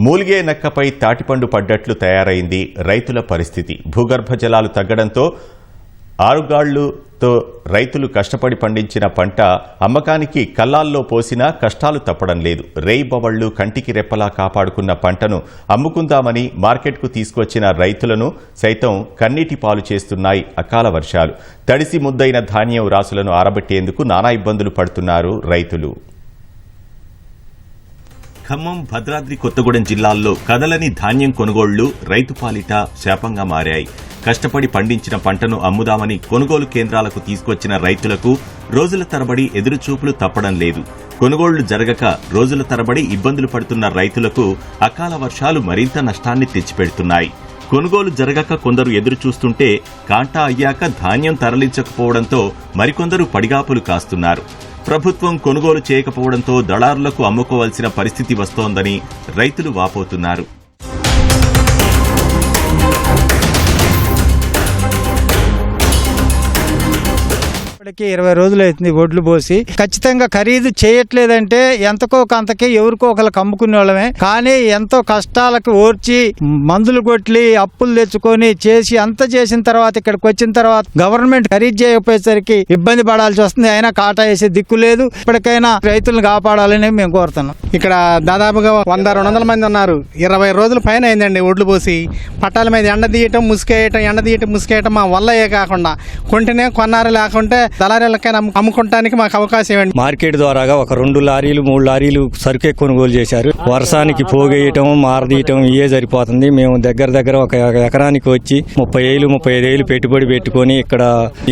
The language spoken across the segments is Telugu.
మూలిగే నక్కపై తాటిపండు పడ్డట్లు తయారైంది రైతుల పరిస్థితి. భూగర్భ జలాలు తగ్గడంతో ఆరుగాళ్లుతో రైతులు కష్టపడి పండించిన పంట అమ్మకానికి కల్లాల్లో పోసినా కష్టాలు తప్పడం లేదు. రేయిబవళ్లు కంటికి రెప్పలా కాపాడుకున్న పంటను అమ్ముకుందామని మార్కెట్కు తీసుకొచ్చిన రైతులను సైతం కన్నీటి పాలు చేస్తున్నాయి అకాల వర్షాలు. తడిసి ముద్దైన ధాన్యం రాసులను ఆరబెట్టేందుకు నానా ఇబ్బందులు పడుతున్నారు రైతులు. ఖమ్మం, భద్రాద్రి కొత్తగూడెం జిల్లాల్లో కదలని ధాన్యం కొనుగోళ్లు రైతు పాలిట శాపంగా మారాయి. కష్టపడి పండించిన పంటను అమ్ముదామని కొనుగోలు కేంద్రాలకు తీసుకొచ్చిన రైతులకు రోజుల తరబడి ఎదురుచూపులు తప్పడం లేదు. కొనుగోళ్లు జరగక రోజుల తరబడి ఇబ్బందులు పడుతున్న రైతులకు అకాల వర్షాలు మరింత నష్టాన్ని తెచ్చిపెడుతున్నాయి. కొనుగోలు జరగక కొందరు ఎదురుచూస్తుంటే కాంటా అయ్యాక ధాన్యం తరలించకపోవడంతో మరికొందరు పడిగాపులు కాస్తున్నారు. ప్రభుత్వం కొనుగోలు చేయకపోవడంతో దళారులకు అమ్ముకోవాల్సిన పరిస్థితి వస్తోందని రైతులు వాపోతున్నారు. ఇప్పటికి 20 రోజులు అవుతుంది ఒడ్లు పోసి. ఖచ్చితంగా ఖరీదు చేయట్లేదంటే ఎంతకో కంతకి ఎవరికో ఒకరికి అమ్ముకునే వాళ్ళమే. కానీ ఎంతో కష్టాలకు ఓర్చి మందులు కొట్టి అప్పులు తెచ్చుకొని చేసి అంత చేసిన తర్వాత ఇక్కడికి వచ్చిన తర్వాత గవర్నమెంట్ ఖరీదు చేయకపోయేసరికి ఇబ్బంది పడాల్సి వస్తుంది. అయినా కాటా వేసే దిక్కు లేదు. ఇప్పటికైనా రైతులను కాపాడాలని మేము కోరుతున్నాం. ఇక్కడ దాదాపుగా 100-200 మంది ఉన్నారు. 20 రోజుల పైన అయిందండి ఒడ్లు పోసి. పట్టాల మీద ఎండ తీయటం ముసుకేయటం మా వల్లయే కాకుండా కొంటేనే కొన్నారు, లేకుంటే దళారీలకైనా అమ్ముకోవడానికి మాకు అవకాశం ఇవ్వండి. మార్కెట్ ద్వారాగా ఒక 2 లారీలు 3 లారీలు సరుకే కొనుగోలు చేశారు. వర్షానికి పోగేయటం మారదీయటం ఇవే సరిపోతుంది. మేము దగ్గర ఒక ఎకరానికి వచ్చి 30,000-35,000 పెట్టుబడి పెట్టుకొని ఇక్కడ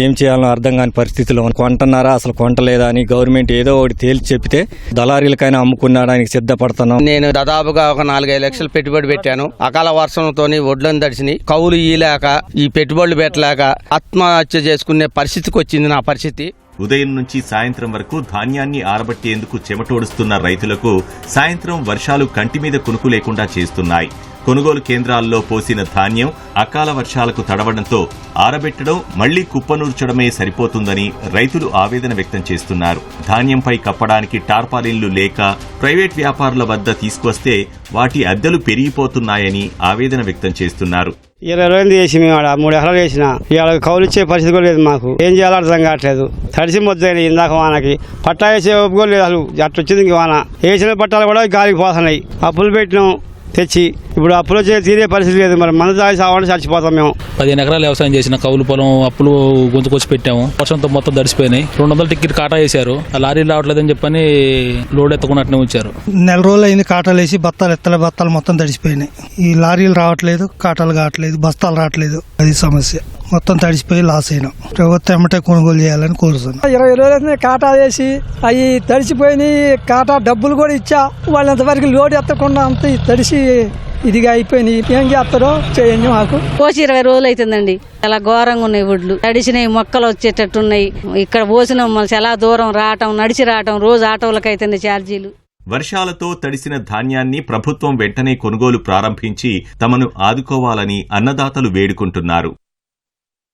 ఏం చేయాలో అర్థం కాని పరిస్థితిలో కొంటున్నారా అసలు కొంటలేదా అని గవర్నమెంట్ ఏదో ఒకటి తేల్చి చెప్తే దళారీలకైనా అమ్ముకునడానికి సిద్ధపడుతున్నాం. నేను దాదాపుగా ఒక 4-5 లక్షలు పెట్టుబడి పెట్టాను. అకాల వర్షంతో ఒడ్లను తడిసినాయి. కౌలు ఇయ్యలేక ఈ పెట్టుబడులు పెట్టలేక ఆత్మహత్య చేసుకునే పరిస్థితికి వచ్చింది నా పరిస్థితి. ఉదయం నుంచి సాయంత్రం వరకు ధాన్యాన్ని ఆరబట్టేందుకు చెమటోడుస్తున్న రైతులకు సాయంత్రం వర్షాలు కంటి మీద కునుకు లేకుండా చేస్తున్నాయి. కొనుగోలు కేంద్రాల్లో పోసిన ధాన్యం అకాల వర్షాలకు తడవడంతో ఆరబెట్టడం మళ్లీ కుప్పనూర్చడమే సరిపోతుందని రైతులు ఆవేదన వ్యక్తం చేస్తున్నారు. ధాన్యంపై కప్పడానికి టార్పాలిన్లు లేక ప్రైవేట్ వ్యాపారుల వద్ద తీసుకొస్తే వాటి అద్దెలు పెరిగిపోతున్నాయని ఆవేదన వ్యక్తం చేస్తున్నారు. 20 రోజులు చేసి మేము 3 ఎకరాలు చేసిన ఇవాళ కౌలు ఇచ్చే పరిస్థితి కూడా లేదు. మాకు ఏం చేయాలో అర్థం కావట్లేదు. తడిసి మొద్దైన ఇందాక వానకి పట్టా వేసే ఒప్పుకోలేదు. అసలు అట్లా వచ్చింది ఇంక వాన. వేసిన పట్టాలు కూడా గాలికి పోతున్నాయి. అప్పులు పెట్టినాం తెచ్చి ఇప్పుడు అప్పులో తీరే పరిస్థితి లేదు. మరి మన దాగి సావాలని చచ్చిపోతాం. మేము 15 ఎకరాలు వ్యవసాయం చేసిన కౌలు పొలం అప్పులు గుంజుకొచ్చి పెట్టాము. వర్షంతో మొత్తం తడిసిపోయినాయి. 200 టికెట్ కాటా వేశారు. ఆ లారీలు రావట్లేదని చెప్పని లోడ్ ఎత్తకున్నట్టునే ఉంచారు. 4 రోజులు అయింది కాటాలు వేసి. బత్తాలు మొత్తం తడిసిపోయినాయి. ఈ లారీలు రావట్లేదు, కాటాలు కావట్లేదు, బస్తాలు రావట్లేదు. అది సమస్య. మొత్తం తడిసిపోయి లాస్ అయినాం. ప్రభుత్వం ఎమ్మటే కొనుగోలు చేయాలని కోరుతున్నాం. 20 రోజులు కాటా వేసి అవి తడిసిపోయినాయి. కాటా డబ్బులు కూడా ఇచ్చా. వాళ్ళు ఎంతవరకు లోడ్ ఎత్తకుండా అంత తడిసి ఇదిగా అయిపోయినాయి. ఏం చేస్తారో చేయండి. మాకు పోసి 20 రోజులు అవుతుందండి. చాలా ఘోరంగా ఉన్నాయి ఒడ్లు. తడిసినాయి, మొక్కలు వచ్చేటట్టున్నాయి. ఇక్కడ పోసిన చాలా దూరం రావటం, నడిచి రావటం, రోజు ఆటోలకు అయితే ఛార్జీలు. వర్షాలతో తడిసిన ధాన్యాన్ని ప్రభుత్వం వెంటనే కొనుగోలు ప్రారంభించి తమను ఆదుకోవాలని అన్నదాతలు వేడుకుంటున్నారు.